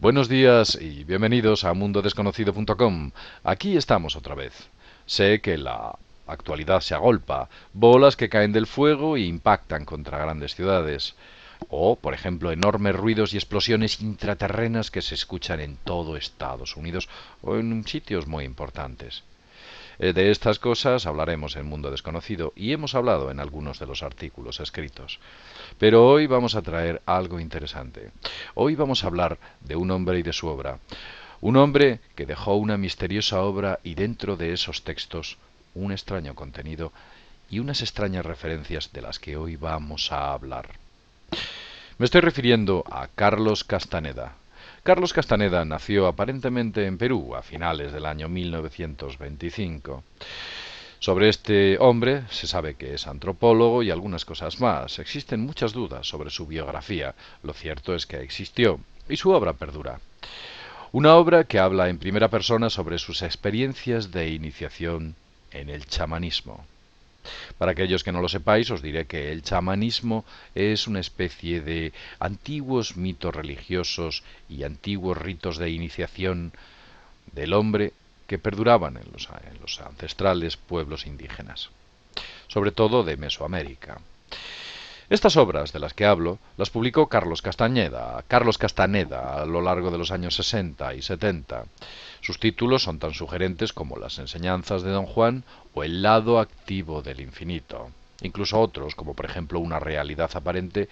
Buenos días y bienvenidos a mundodesconocido.com. Aquí estamos otra vez. Sé que la actualidad se agolpa, bolas que caen del fuego e impactan contra grandes ciudades. O, por ejemplo, enormes ruidos y explosiones intraterrenas que se escuchan en todo Estados Unidos o en sitios muy importantes. De estas cosas hablaremos en Mundo Desconocido y hemos hablado en algunos de los artículos escritos. Pero hoy vamos a traer algo interesante. Hoy vamos a hablar de un hombre y de su obra. Un hombre que dejó una misteriosa obra y dentro de esos textos un extraño contenido y unas extrañas referencias de las que hoy vamos a hablar. Me estoy refiriendo a Carlos Castaneda. Carlos Castaneda nació aparentemente en Perú a finales del año 1925. Sobre este hombre se sabe que es antropólogo y algunas cosas más. Existen muchas dudas sobre su biografía. Lo cierto es que existió y su obra perdura. Una obra que habla en primera persona sobre sus experiencias de iniciación en el chamanismo. Para aquellos que no lo sepáis, os diré que el chamanismo es una especie de antiguos mitos religiosos y antiguos ritos de iniciación del hombre que perduraban en los ancestrales pueblos indígenas, sobre todo de Mesoamérica. Estas obras de las que hablo las publicó Carlos Castaneda a lo largo de los años 60 y 70. Sus títulos son tan sugerentes como Las enseñanzas de Don Juan o El lado activo del infinito. Incluso otros, como por ejemplo Una realidad aparente,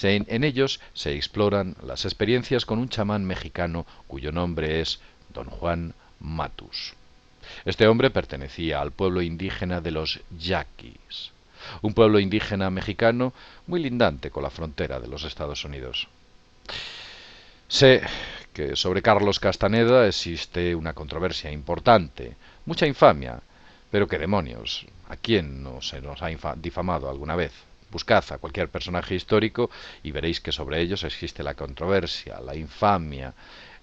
en ellos se exploran las experiencias con un chamán mexicano cuyo nombre es Don Juan Matus. Este hombre pertenecía al pueblo indígena de los Yaquis, un pueblo indígena mexicano muy lindante con la frontera de los Estados Unidos. Sé que sobre Carlos Castaneda existe una controversia importante, mucha infamia, pero qué demonios, ¿a quién no se nos ha difamado alguna vez? Buscad a cualquier personaje histórico y veréis que sobre ellos existe la controversia, la infamia,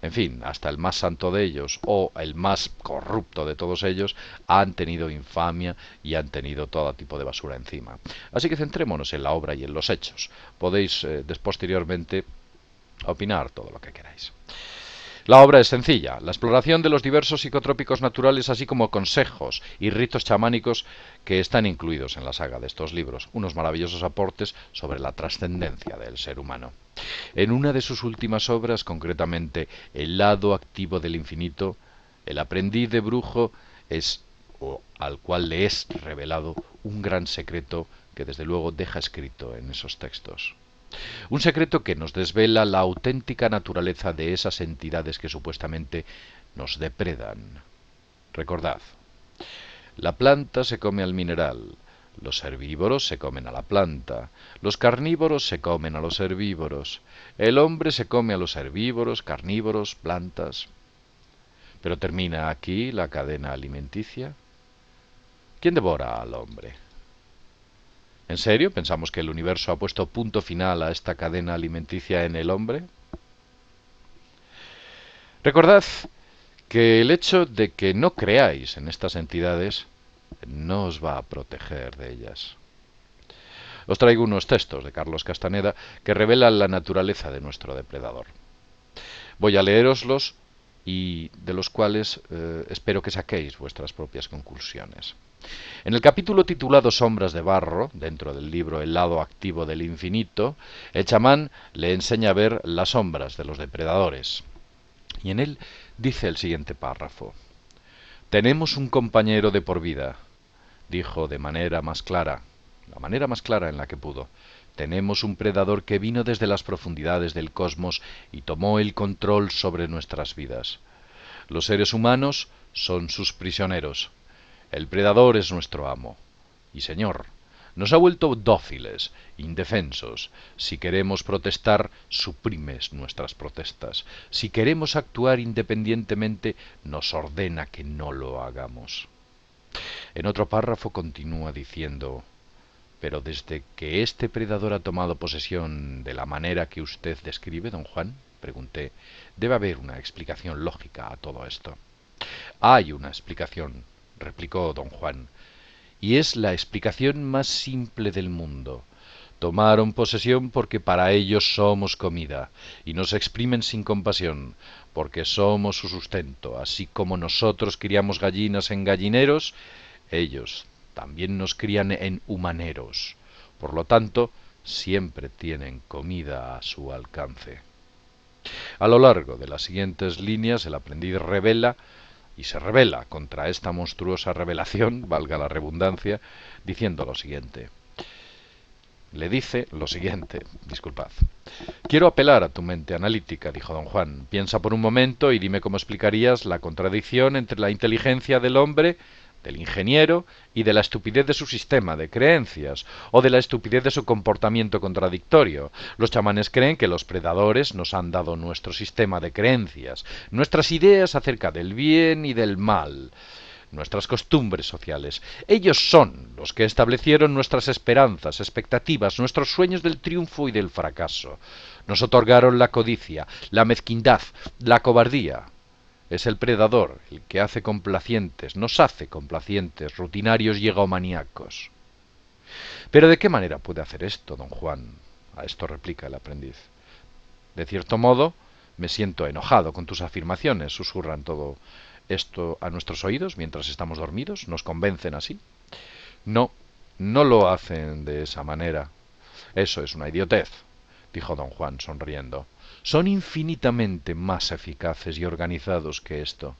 en fin, hasta el más santo de ellos o el más corrupto de todos ellos han tenido infamia y han tenido todo tipo de basura encima. Así que centrémonos en la obra y en los hechos. Podéis posteriormente opinar todo lo que queráis. La obra es sencilla, la exploración de los diversos psicotrópicos naturales, así como consejos y ritos chamánicos que están incluidos en la saga de estos libros, unos maravillosos aportes sobre la trascendencia del ser humano. En una de sus últimas obras, concretamente El lado activo del infinito, el aprendiz de brujo es, o al cual le es revelado, un gran secreto que desde luego deja escrito en esos textos. Un secreto que nos desvela la auténtica naturaleza de esas entidades que supuestamente nos depredan. Recordad, la planta se come al mineral, los herbívoros se comen a la planta, los carnívoros se comen a los herbívoros, el hombre se come a los herbívoros, carnívoros, plantas. ¿Pero termina aquí la cadena alimenticia? ¿Quién devora al hombre? ¿En serio pensamos que el universo ha puesto punto final a esta cadena alimenticia en el hombre? Recordad que el hecho de que no creáis en estas entidades no os va a proteger de ellas. Os traigo unos textos de Carlos Castaneda que revelan la naturaleza de nuestro depredador. Voy a leéroslos y de los cuales espero que saquéis vuestras propias conclusiones. En el capítulo titulado Sombras de barro, dentro del libro El lado activo del infinito, el chamán le enseña a ver las sombras de los depredadores. Y en él dice el siguiente párrafo. Tenemos un compañero de por vida, dijo de manera más clara, la manera más clara en la que pudo. Tenemos un predador que vino desde las profundidades del cosmos y tomó el control sobre nuestras vidas. Los seres humanos son sus prisioneros. El predador es nuestro amo y señor. Nos ha vuelto dóciles, indefensos. Si queremos protestar, suprimes nuestras protestas. Si queremos actuar independientemente, nos ordena que no lo hagamos. En otro párrafo continúa diciendo: pero desde que este predador ha tomado posesión de la manera que usted describe, don Juan, pregunté, debe haber una explicación lógica a todo esto. Hay una explicación, replicó don Juan, y es la explicación más simple del mundo. Tomaron posesión porque para ellos somos comida, y nos exprimen sin compasión, porque somos su sustento. Así como nosotros criamos gallinas en gallineros, ellos también nos crían en humaneros. Por lo tanto, siempre tienen comida a su alcance. A lo largo de las siguientes líneas, el aprendiz revela y se revela contra esta monstruosa revelación, valga la redundancia, diciendo lo siguiente. Le dice lo siguiente, disculpad. Quiero apelar a tu mente analítica, dijo don Juan. Piensa por un momento y dime cómo explicarías la contradicción entre la inteligencia del hombre, del ingeniero, y de la estupidez de su sistema de creencias, o de la estupidez de su comportamiento contradictorio. Los chamanes creen que los predadores nos han dado nuestro sistema de creencias, nuestras ideas acerca del bien y del mal, nuestras costumbres sociales. Ellos son los que establecieron nuestras esperanzas, expectativas, nuestros sueños del triunfo y del fracaso. Nos otorgaron la codicia, la mezquindad, la cobardía. Es el predador el que hace complacientes, nos hace complacientes, rutinarios y egomaníacos. ¿Pero de qué manera puede hacer esto, don Juan? A esto replica el aprendiz. De cierto modo, me siento enojado con tus afirmaciones, susurran todo esto a nuestros oídos mientras estamos dormidos, nos convencen así. No, no lo hacen de esa manera. Eso es una idiotez, dijo don Juan sonriendo. Son infinitamente más eficaces y organizados que esto.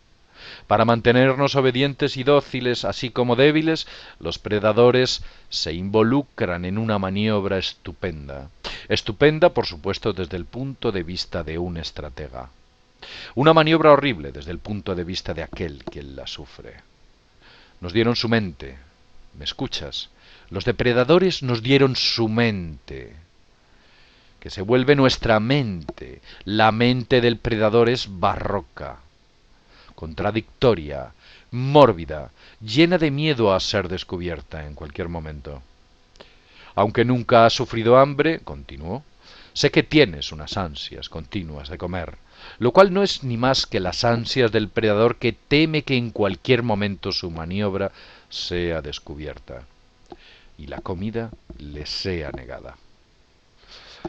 Para mantenernos obedientes y dóciles, así como débiles, los predadores se involucran en una maniobra estupenda. Estupenda, por supuesto, desde el punto de vista de un estratega. Una maniobra horrible desde el punto de vista de aquel quien la sufre. Nos dieron su mente. ¿Me escuchas? Los depredadores nos dieron su mente, que se vuelve nuestra mente. La mente del predador es barroca, contradictoria, mórbida, llena de miedo a ser descubierta en cualquier momento. Aunque nunca has sufrido hambre, continuó, sé que tienes unas ansias continuas de comer, lo cual no es ni más que las ansias del predador que teme que en cualquier momento su maniobra sea descubierta y la comida le sea negada.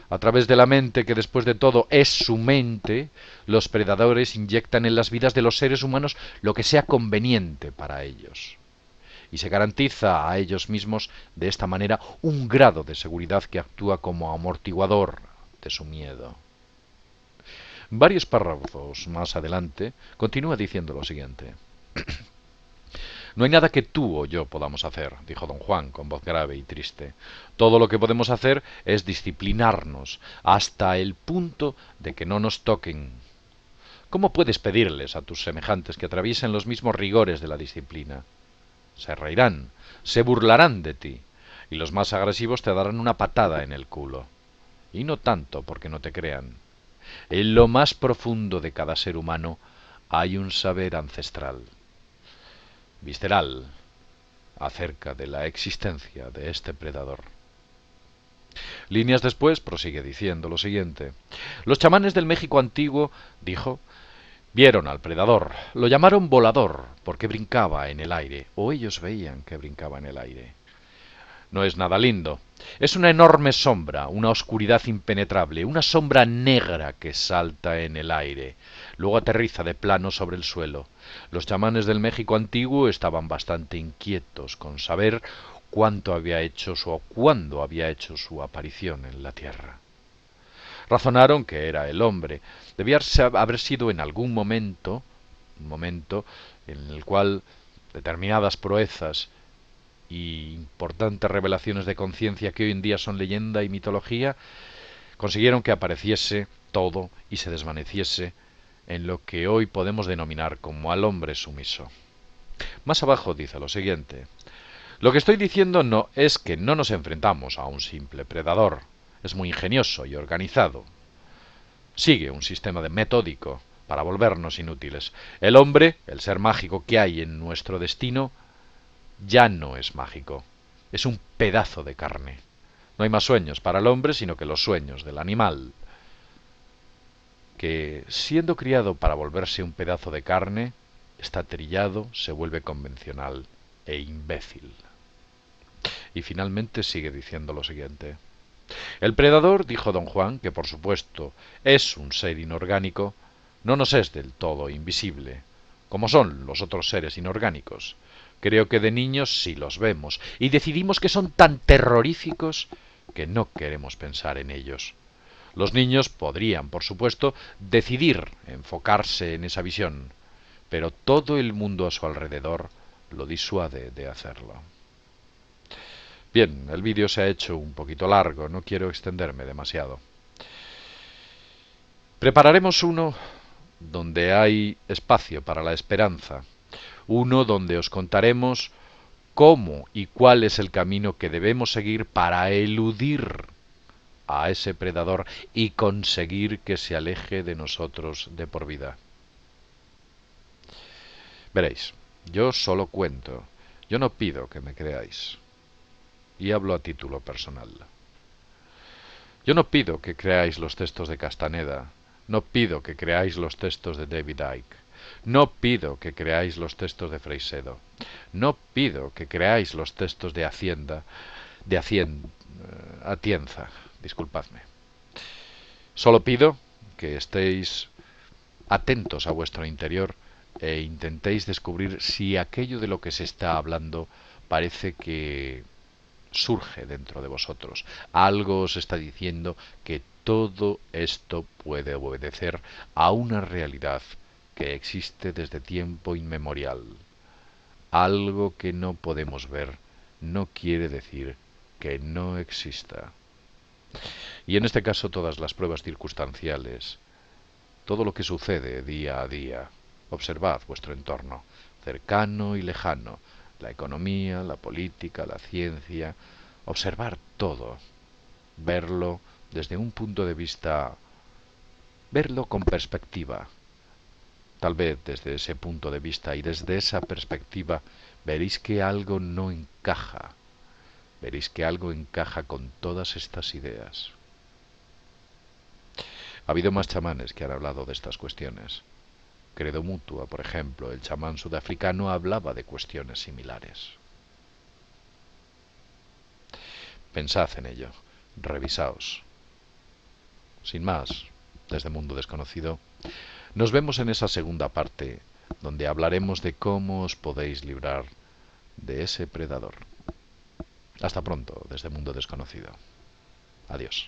A través de la mente, que después de todo es su mente, los predadores inyectan en las vidas de los seres humanos lo que sea conveniente para ellos. Y se garantiza a ellos mismos de esta manera un grado de seguridad que actúa como amortiguador de su miedo. Varios párrafos más adelante continúa diciendo lo siguiente. No hay nada que tú o yo podamos hacer, dijo don Juan con voz grave y triste. Todo lo que podemos hacer es disciplinarnos hasta el punto de que no nos toquen. ¿Cómo puedes pedirles a tus semejantes que atraviesen los mismos rigores de la disciplina? Se reirán, se burlarán de ti, y los más agresivos te darán una patada en el culo. Y no tanto porque no te crean. En lo más profundo de cada ser humano hay un saber ancestral, visceral, acerca de la existencia de este predador. Líneas después prosigue diciendo lo siguiente. Los chamanes del México antiguo, dijo, vieron al predador, lo llamaron volador, porque brincaba en el aire, o ellos veían que brincaba en el aire. No es nada lindo. Es una enorme sombra, una oscuridad impenetrable, una sombra negra que salta en el aire. Luego aterriza de plano sobre el suelo. Los chamanes del México antiguo estaban bastante inquietos con saber cuándo había hecho su aparición en la tierra. Razonaron que era el hombre. Debía haber sido en algún momento, un momento en el cual determinadas proezas y importantes revelaciones de conciencia que hoy en día son leyenda y mitología, consiguieron que apareciese todo y se desvaneciese en lo que hoy podemos denominar como al hombre sumiso. Más abajo dice lo siguiente. Lo que estoy diciendo no es que no nos enfrentamos a un simple predador. Es muy ingenioso y organizado. Sigue un sistema metódico para volvernos inútiles. El hombre, el ser mágico que hay en nuestro destino, ya no es mágico, es un pedazo de carne. No hay más sueños para el hombre sino que los sueños del animal, que, siendo criado para volverse un pedazo de carne, está trillado, se vuelve convencional e imbécil. Y finalmente sigue diciendo lo siguiente. El predador, dijo don Juan, que por supuesto es un ser inorgánico, no nos es del todo invisible, como son los otros seres inorgánicos. Creo que de niños sí los vemos y decidimos que son tan terroríficos que no queremos pensar en ellos. Los niños podrían, por supuesto, decidir enfocarse en esa visión, pero todo el mundo a su alrededor lo disuade de hacerlo. Bien, el vídeo se ha hecho un poquito largo, no quiero extenderme demasiado. Prepararemos uno donde hay espacio para la esperanza, uno donde os contaremos cómo y cuál es el camino que debemos seguir para eludir a ese predador y conseguir que se aleje de nosotros de por vida. Veréis, yo solo cuento, yo no pido que me creáis, y hablo a título personal. Yo no pido que creáis los textos de Castaneda, no pido que creáis los textos de David Icke, no pido que creáis los textos de Freixedo, no pido que creáis los textos de Atienza, disculpadme. Solo pido que estéis atentos a vuestro interior e intentéis descubrir si aquello de lo que se está hablando parece que surge dentro de vosotros. Algo os está diciendo que todo esto puede obedecer a una realidad que existe desde tiempo inmemorial. Algo que no podemos ver no quiere decir que no exista. Y en este caso todas las pruebas circunstanciales, todo lo que sucede día a día. Observad vuestro entorno, cercano y lejano, la economía, la política, la ciencia. Observar todo, verlo desde un punto de vista, verlo con perspectiva. Tal vez desde ese punto de vista y desde esa perspectiva veréis que algo no encaja. Veréis que algo encaja con todas estas ideas. Ha habido más chamanes que han hablado de estas cuestiones. Credo Mutua, por ejemplo, el chamán sudafricano hablaba de cuestiones similares. Pensad en ello, revisaos. Sin más, desde Mundo Desconocido, nos vemos en esa segunda parte, donde hablaremos de cómo os podéis librar de ese predador. Hasta pronto, desde Mundo Desconocido. Adiós.